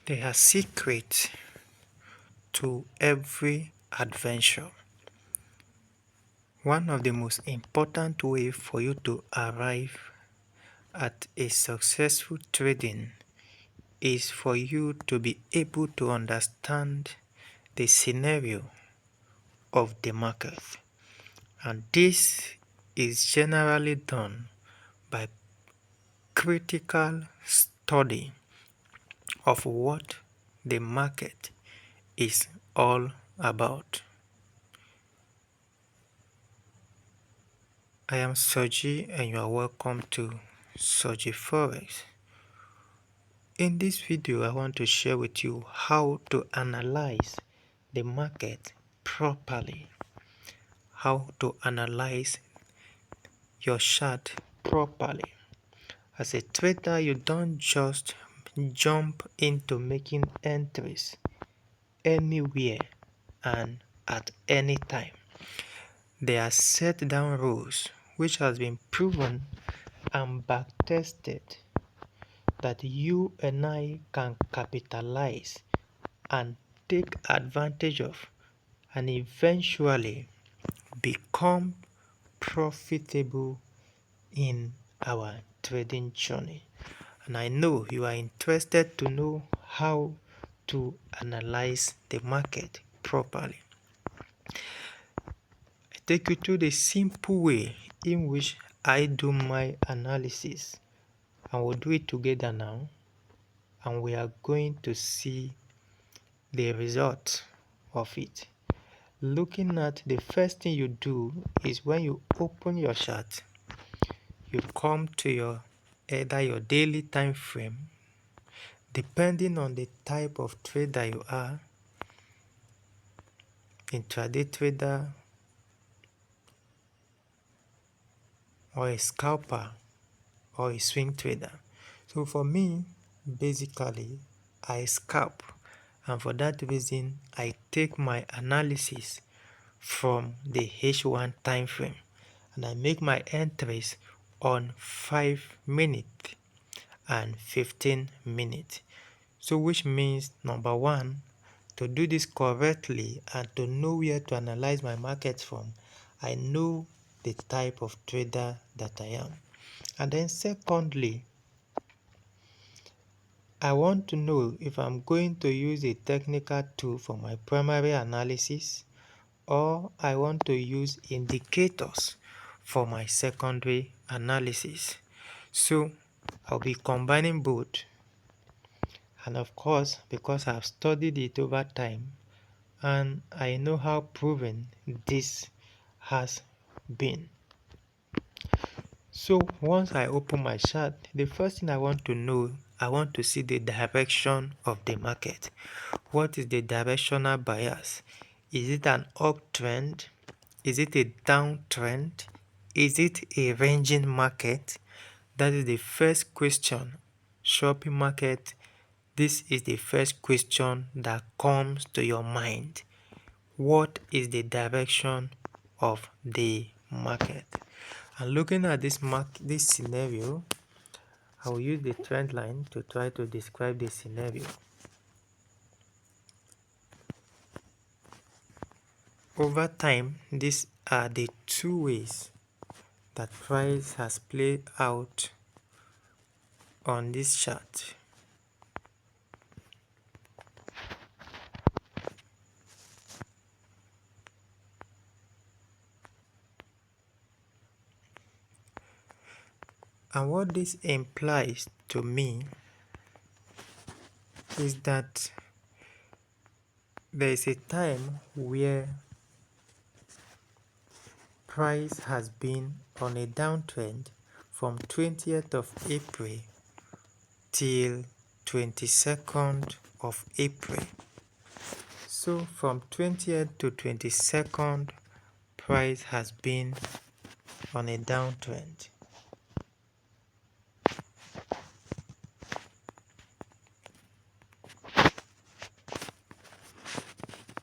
There are secrets to every adventure. One of the most important ways for you to arrive at a successful trading is for you to be able to understand the scenario of the market. And this is generally done by critical study of what the market is all about. I am Soji and you are welcome to Soji FOREX. In this video, I want to share with you how to analyze the market properly. How to analyze your chart properly. As a trader, you don't just jump into making entries anywhere and at any time. There are set down rules which has been proven and back tested that you and I can capitalize and take advantage of and eventually become profitable in our trading journey. And I know you are interested to know how to analyze the market properly. I take you through the simple way in which I do my analysis, and we'll do it together now, and we are going to see the result of it. Looking at the first thing you do is when you open your chart, you come to either your daily time frame, depending on the type of trader you are, intraday trader or a scalper or a swing trader. So for me, basically I scalp, and for that reason I take my analysis from the H1 time frame and I make my entries on 5 minutes and 15 minutes. So which means number one, to do this correctly and to know where to analyze my market from, I know the type of trader that I am. And then secondly, I want to know if I'm going to use a technical tool for my primary analysis or I want to use indicators for my secondary analysis. So I'll be combining both. And of course, because I've studied it over time and I know how proven this has been. So once I open my chart, the first thing I want to know, I want to see the direction of the market. What is the directional bias? Is it an uptrend? Is it a downtrend? Is it a ranging market? That is the first question. Shopping market, this is the first question that comes to your mind. What is the direction of the market? And looking at this scenario, I will use the trend line to try to describe the scenario. Over time, these are the two ways that price has played out on this chart. And what this implies to me is that there is a time where price has been on a downtrend from 20th of April till 22nd of April. So from 20th to 22nd, price has been on a downtrend.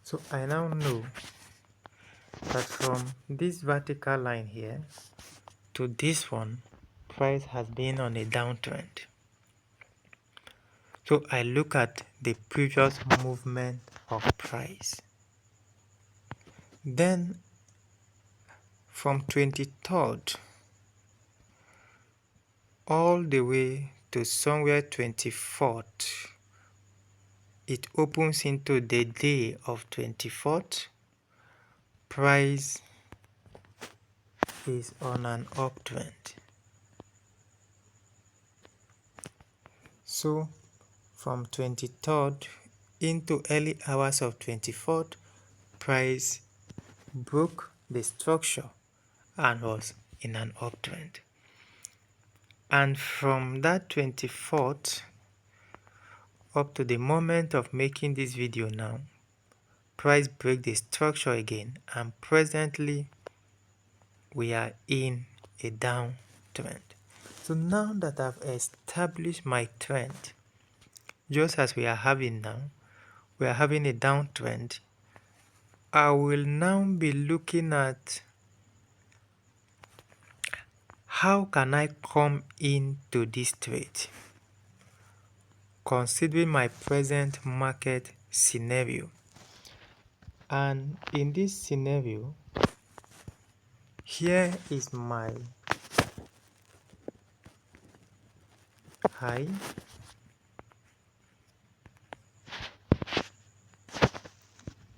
So I now know that from this vertical line here to this one, price has been on a downtrend. So I look at the previous movement of price. Then from 23rd all the way to somewhere 24th, it opens into the day of 24th. Price is on an uptrend. So from 23rd into early hours of 24th, price broke the structure and was in an uptrend. And from that 24th up to the moment of making this video now, price break the structure again, and presently we are in a downtrend. So now that I've established my trend, just as we are having now, we are having a downtrend. I will now be looking at how can I come into this trade, considering my present market scenario. And in this scenario, here is my high,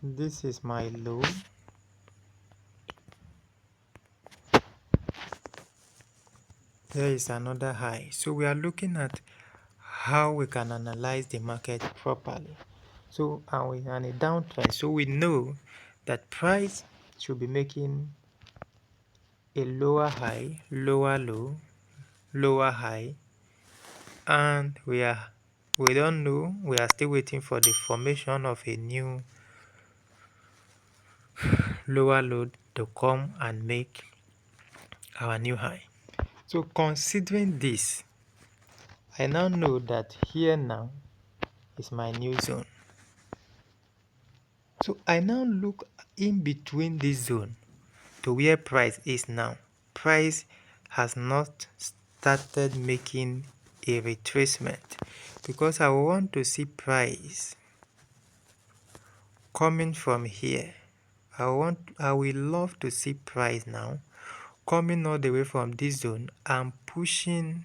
this is my low, here is another high. So we are looking at how we can analyze the market properly. So and we are in a downtrend, so we know that price should be making a lower high, lower low, lower high, and we don't know, we are still waiting for the formation of a new lower low to come and make our new high. So considering this, I now know that here now is my new zone. So I now look in between this zone to where price is now. Price has not started making a retracement, because I want to see price coming from here. I will love to see price now coming all the way from this zone and pushing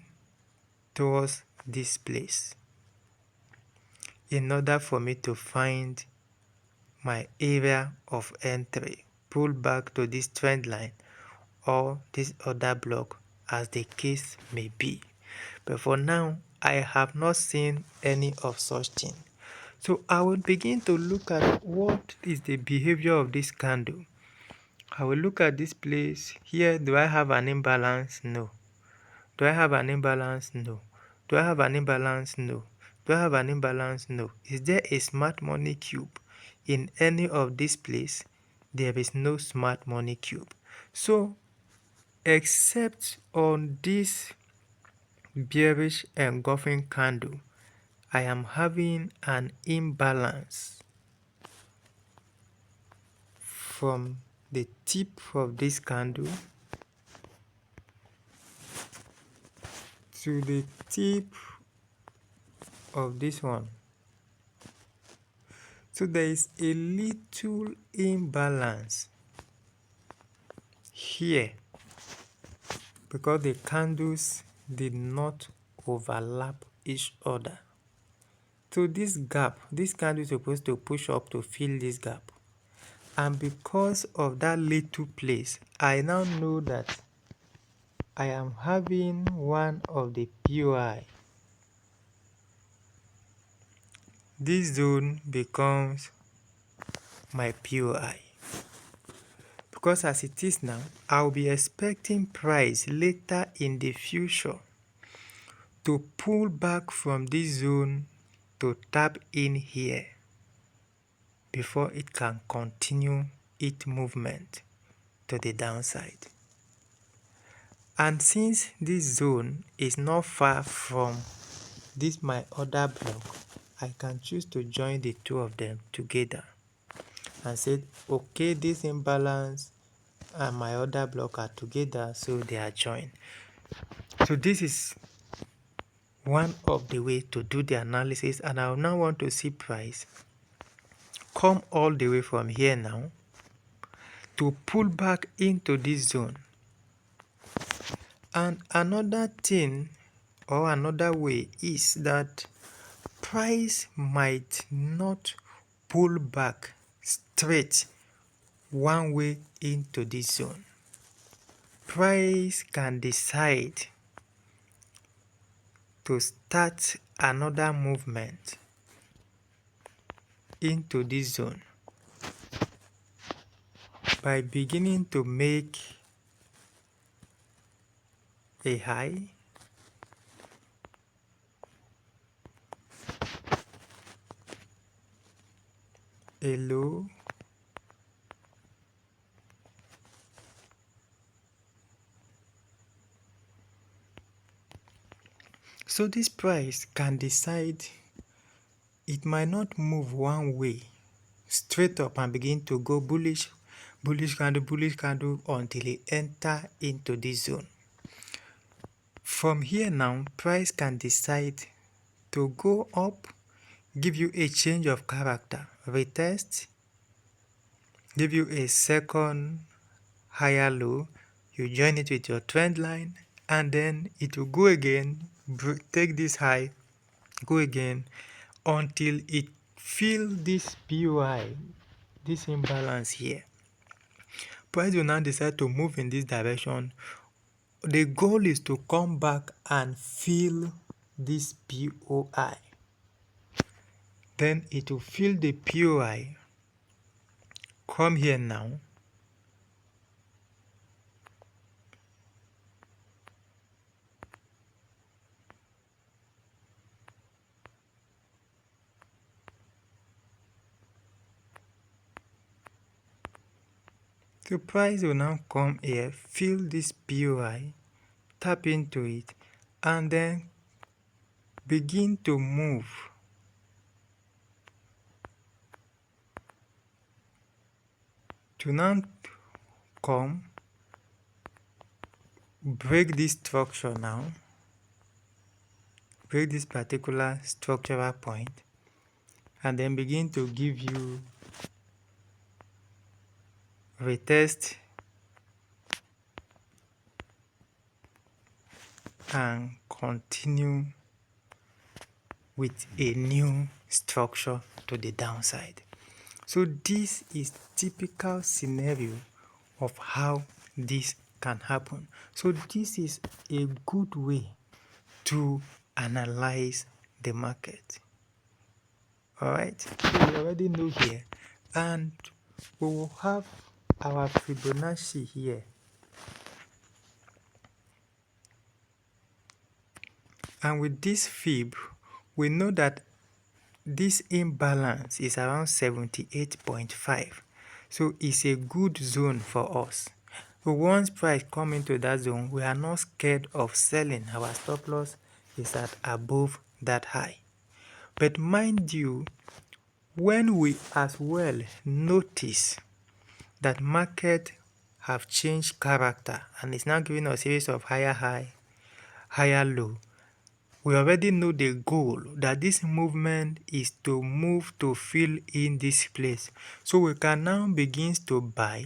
towards this place in order for me to find my area of entry, pull back to this trend line or this other block, as the case may be. But for now, I have not seen any of such thing. So I will begin to look at what is the behavior of this candle. I will look at this place here. Do I have an imbalance? No. Do I have an imbalance? No. Do I have an imbalance? No. Do I have an imbalance? No. Is there a smart money cube in any of this place? There is no smart money cube. So except on this bearish engulfing candle, I am having an imbalance from the tip of this candle to the tip of this one. So there is a little imbalance here because the candles did not overlap each other. So this gap, this candle is supposed to push up to fill this gap. And because of that little place, I now know that I am having one of the POI. This zone becomes my POI. Because as it is now, I'll be expecting price later in the future to pull back from this zone to tap in here before it can continue its movement to the downside. And since this zone is not far from this my other block, I can choose to join the two of them together and say, okay, this imbalance and my other block are together, so they are joined. So this is one of the way to do the analysis, and I now want to see price come all the way from here now to pull back into this zone. And another thing or another way is that price might not pull back straight one way into this zone. Price can decide to start another movement into this zone by beginning to make a high, a low, so this price can decide. It might not move one way straight up and begin to go bullish candle until it enter into this zone. From here now, price can decide to go up, give you a change of character, retest, give you a second higher low, you join it with your trend line, and then it will go again, take this high, go again until it feel this POI, this imbalance here. Price will now decide to move in this direction. The goal is to come back and fill this POI. Then it will fill the POI, come here now, the price will now come here, fill this POI, tap into it, and then begin to move to now come, break this structure now, break this particular structural point, and then begin to give you retest and continue with a new structure to the downside. So this is typical scenario of how this can happen. So this is a good way to analyze the market. Alright, so we already know here, and we will have our Fibonacci here. And with this fib, we know that this imbalance is around 78.5. So it's a good zone for us. So once price come into that zone, we are not scared of selling. Our stop loss is at above that high. But mind you, when we as well notice that market have changed character and it's now giving us a series of higher high, higher low, we already know the goal, that this movement is to move to fill in this place. So we can now begin to buy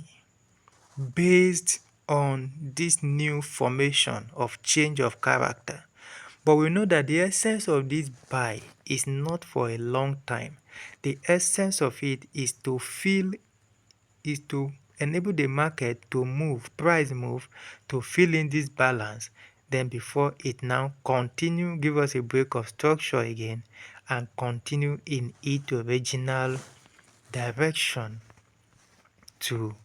based on this new formation of change of character. But we know that the essence of this buy is not for a long time. The essence of it is to fill, is to enable the market to move, price move, to fill in this balance. Then before it now continue, give us a break of structure again and continue in its original direction to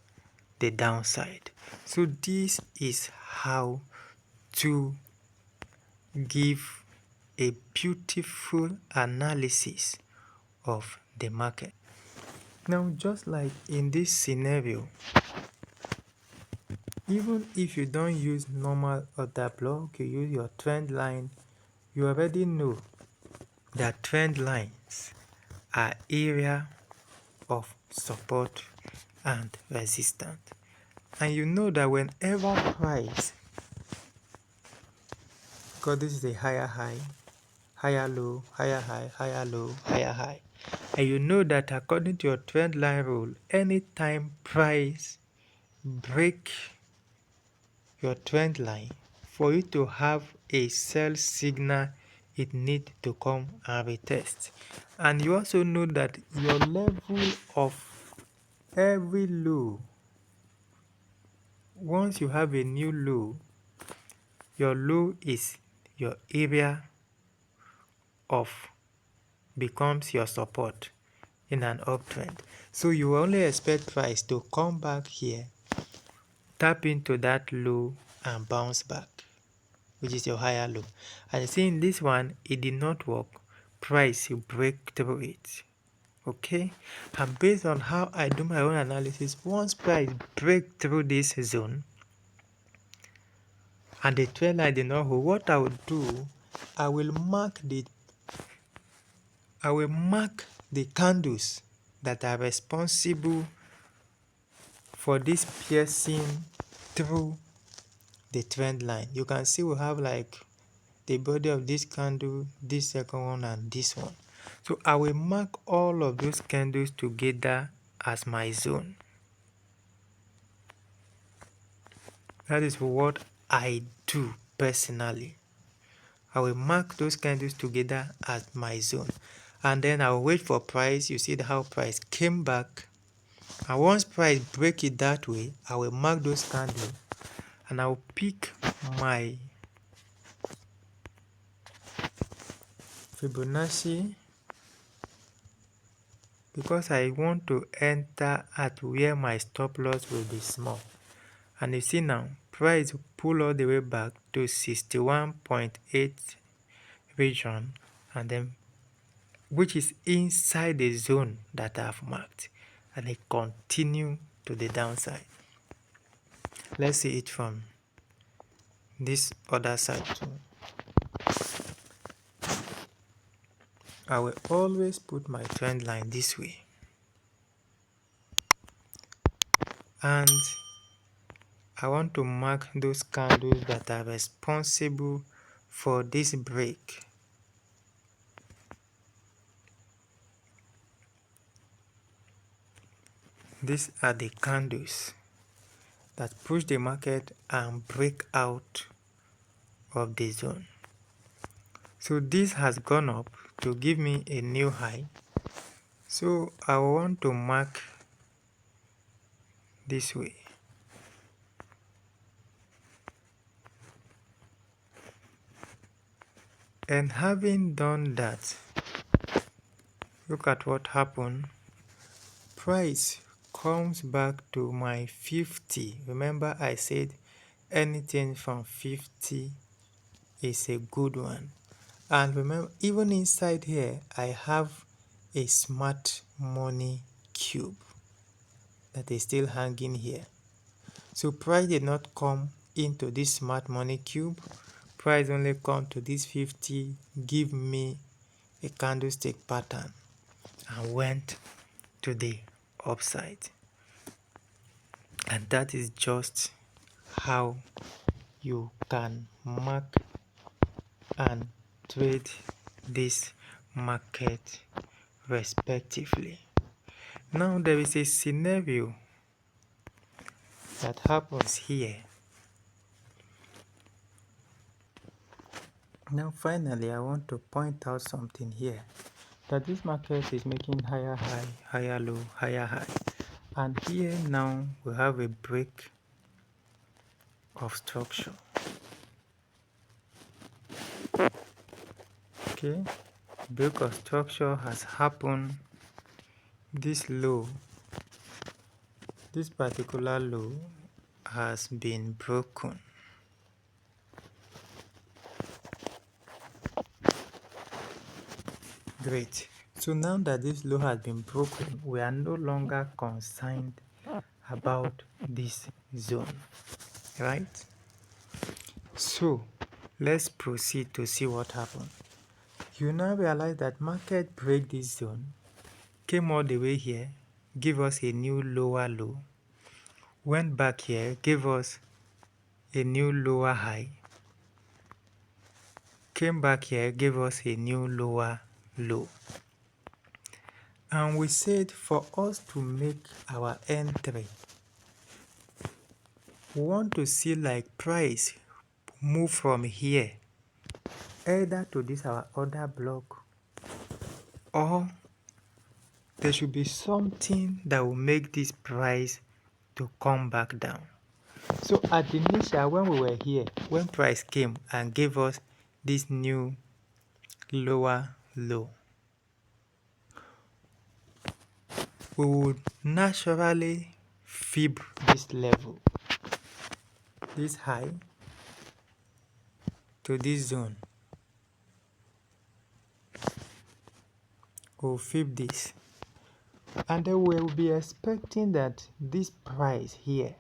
the downside. So this is how to give a beautiful analysis of the market. Now, just like in this scenario, even if you don't use normal order block, you use your trend line, you already know that trend lines are area of support and resistance. And you know that whenever price, because this is a higher high, higher low, higher high, higher low, higher high. And you know that according to your trend line rule, anytime price break your trend line, for you to have a sell signal, it need to come and retest. And you also know that your level of every low, once you have a new low, your low is your area of becomes your support in an uptrend. So you only expect price to come back here, tap into that low and bounce back, which is your higher low. And you see in this one, it did not work. Price, you break through it. Okay, and based on how I do my own analysis, once price break through this zone and the trend line did not hold, what I will do, I will mark the candles that are responsible for this piercing through the trend line. You can see we have like the body of this candle, this second one, and this one. So I will mark all of those candles together as my zone. That is what I do personally. I will mark those candles together as my zone, and then I will wait for price. You see how price came back, and once price break it that way, I will mark those candles and I will pick my Fibonacci because I want to enter at where my stop loss will be small. And you see now, price pull all the way back to 61.8 region, and then which is inside the zone that I've marked, and it continue to the downside. Let's see it from this other side too. I will always put my trend line this way, and I want to mark those candles that are responsible for this break. These are the candles that push the market and break out of the zone. So this has gone up to give me a new high. So I want to mark this way. And having done that, look at what happened. Price comes back to my 50. Remember I said anything from 50 is a good one. And remember, even inside here, I have a smart money cube that is still hanging here. So price did not come into this smart money cube. Price only come to this 50, give me a candlestick pattern and went to the upside. And that is just how you can mark and trade this market respectively. Now there is a scenario that happens here. Now finally I want to point out something here, that this market is making higher high, higher low, higher high, and here now we have a break of structure. Okay, break of structure has happened. This low, this particular low has been broken. Great. So now that this low has been broken, we are no longer concerned about this zone, right? So let's proceed to see what happened. You now realize that market break this zone, came all the way here, give us a new lower low, went back here, gave us a new lower high, came back here, gave us a new lower low. And we said for us to make our entry, we want to see like price move from here either to this our order block, or there should be something that will make this price to come back down. So at the initial, when we were here, when price came and gave us this new lower low, we would naturally fib this level, this high, to this zone. We'll fib this, and then we'll be expecting that this price here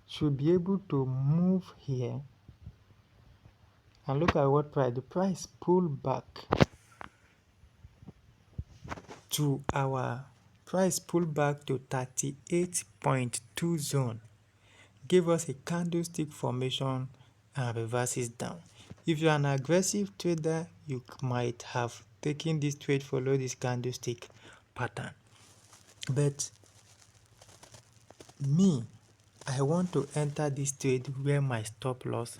should be able to move here. And look at what price, the price pulled back to our price pulled back to 38.2 zone, give us a candlestick formation and reverses down. If you're an aggressive trader, you might have taken this trade, follow this candlestick pattern. But me, I want to enter this trade where my stop loss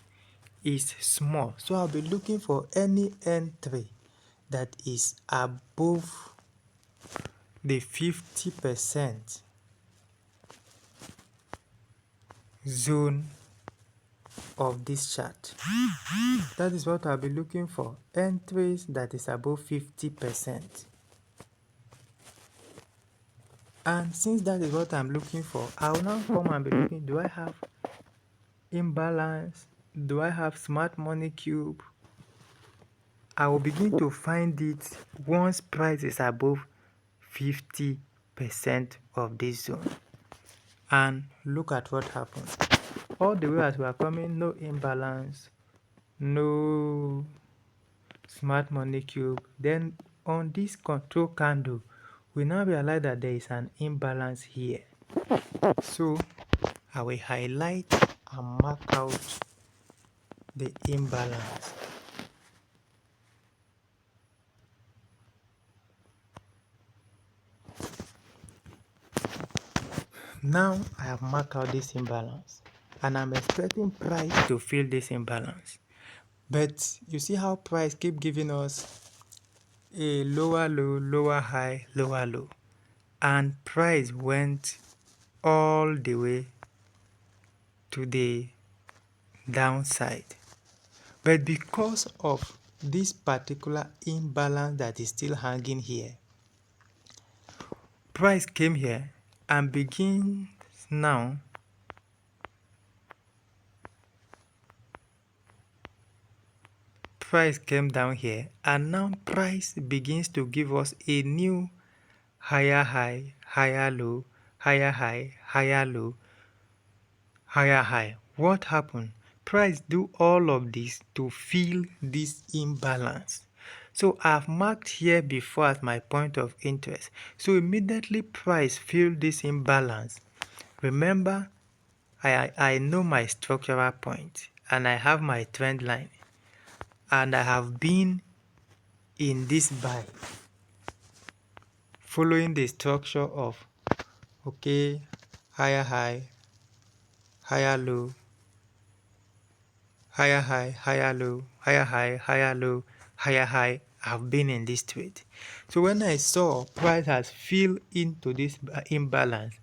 is small. So I'll be looking for any entry that is above the 50% zone of this chart. That is what I'll be looking for, entries that is above 50%. And since that is what I'm looking for, I'll now come and be looking, do I have imbalance? Do I have smart money cube? I will begin to find it once price is above 50% of this zone. And look at what happens. All the way as we are coming, no imbalance, no smart money cube. Then on this control candle, we now realize that there is an imbalance here. So I will highlight and mark out the imbalance. Now I have marked out this imbalance, and I'm expecting price to fill this imbalance. But you see how price keep giving us a lower low, lower high, lower low, and price went all the way to the downside. But because of this particular imbalance that is still hanging here, price came here and begins now price came down here, and now price begins to give us a new higher high, higher low, higher high, higher low, higher high. What happened? Price do all of this to fill this imbalance. So I've marked here before as my point of interest. So immediately price fill this imbalance. Remember, I know my structural point and I have my trend line, and I have been in this buy following the structure of okay, higher high, higher low, higher high, higher low, higher high, higher low, higher high. I've been in this trade. So when I saw price has filled into this imbalance,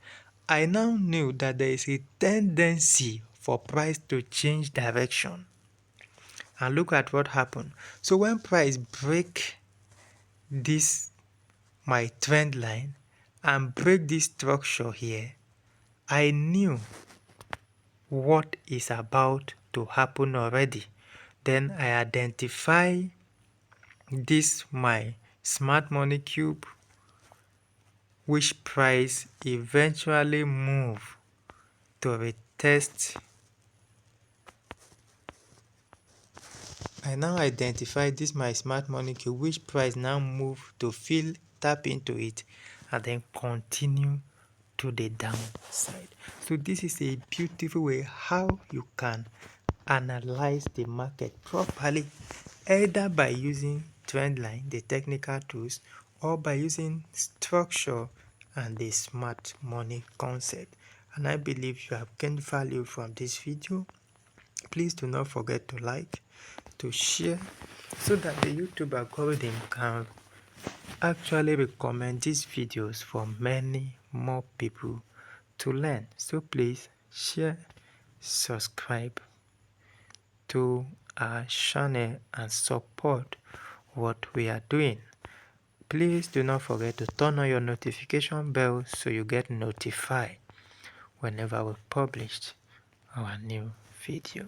I now knew that there is a tendency for price to change direction. And look at what happened. So when price break this my trend line and break this structure here, I knew what is about to happen already. Then I identify this my smart money cube, which price eventually move to retest. I now identify this my smart money cube, which price now move to tap into it and then continue to the downside. So this is a beautiful way how you can analyze the market properly, either by using trend line, the technical tools, or by using structure and the smart money concept. And I believe you have gained value from this video. Please do not forget to like, to share, so that the YouTube algorithm can actually recommend these videos for many more people to learn. So please share, subscribe to our channel and support what we are doing. Please do not forget to turn on your notification bell so you get notified whenever we publish our new video.